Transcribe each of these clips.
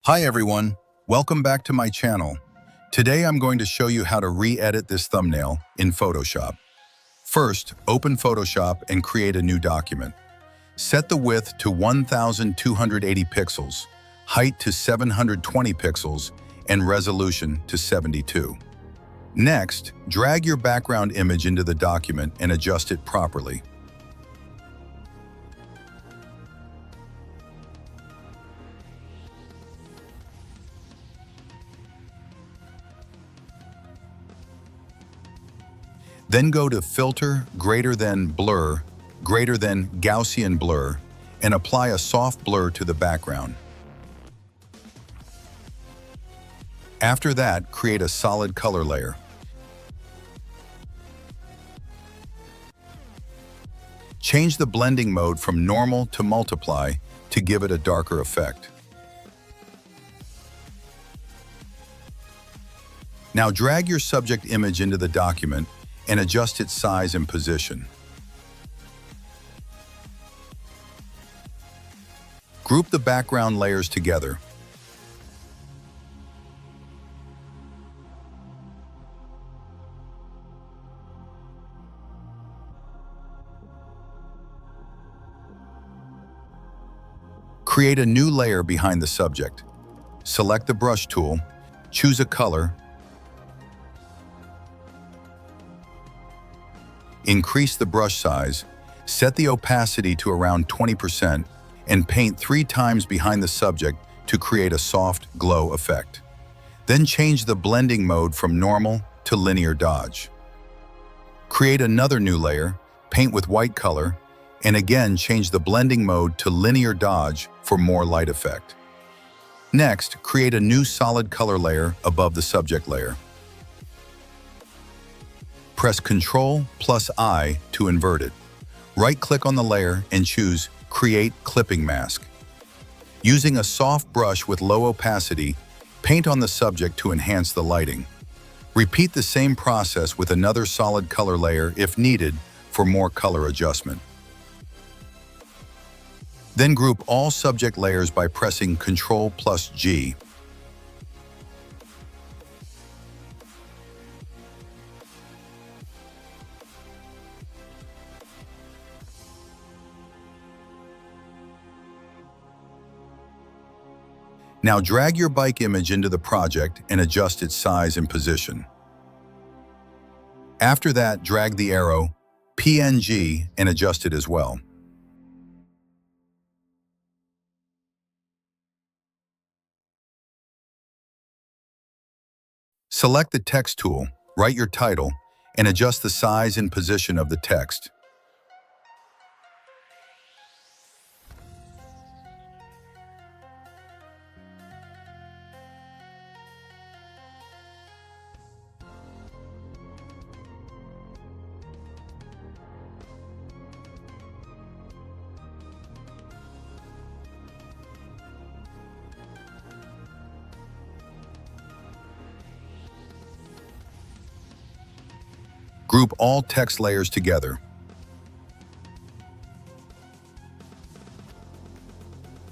Hi everyone, welcome back to my channel. Today I'm going to show you how to re-edit this thumbnail in Photoshop. First, open Photoshop and create a new document. Set the width to 1280 pixels, height to 720 pixels, and resolution to 72. Next, drag your background image into the document and adjust it properly. Then go to Filter, greater than Blur, greater than Gaussian Blur, and apply a soft blur to the background. After that, create a solid color layer. Change the blending mode from normal to multiply to give it a darker effect. Now drag your subject image into the document and adjust its size and position. Group the background layers together. Create a new layer behind the subject. Select the brush tool, choose a color, increase the brush size, set the opacity to around 20%, and paint 3 times behind the subject to create a soft glow effect. Then change the blending mode from normal to linear dodge. Create another new layer, paint with white color, and again change the blending mode to linear dodge for more light effect. Next, create a new solid color layer above the subject layer. Press Ctrl+I to invert it. Right-click on the layer and choose Create Clipping Mask. Using a soft brush with low opacity, paint on the subject to enhance the lighting. Repeat the same process with another solid color layer if needed for more color adjustment. Then group all subject layers by pressing Ctrl+G. Now drag your bike image into the project and adjust its size and position. After that, drag the arrow PNG and adjust it as well. Select the text tool, write your title, and adjust the size and position of the text. Group all text layers together.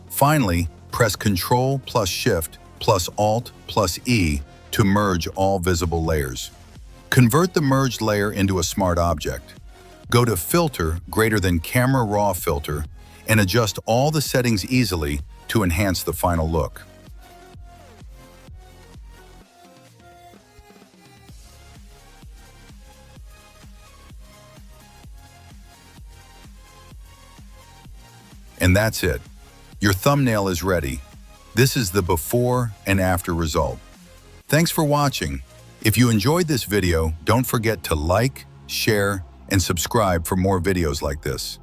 Finally, press Ctrl+Shift+Alt+E to merge all visible layers. Convert the merged layer into a smart object. Go to Filter, greater than Camera Raw Filter, and adjust all the settings easily to enhance the final look. And that's it. Your thumbnail is ready. This is the before and after result. Thanks for watching. If you enjoyed this video, don't forget to like, share, and subscribe for more videos like this.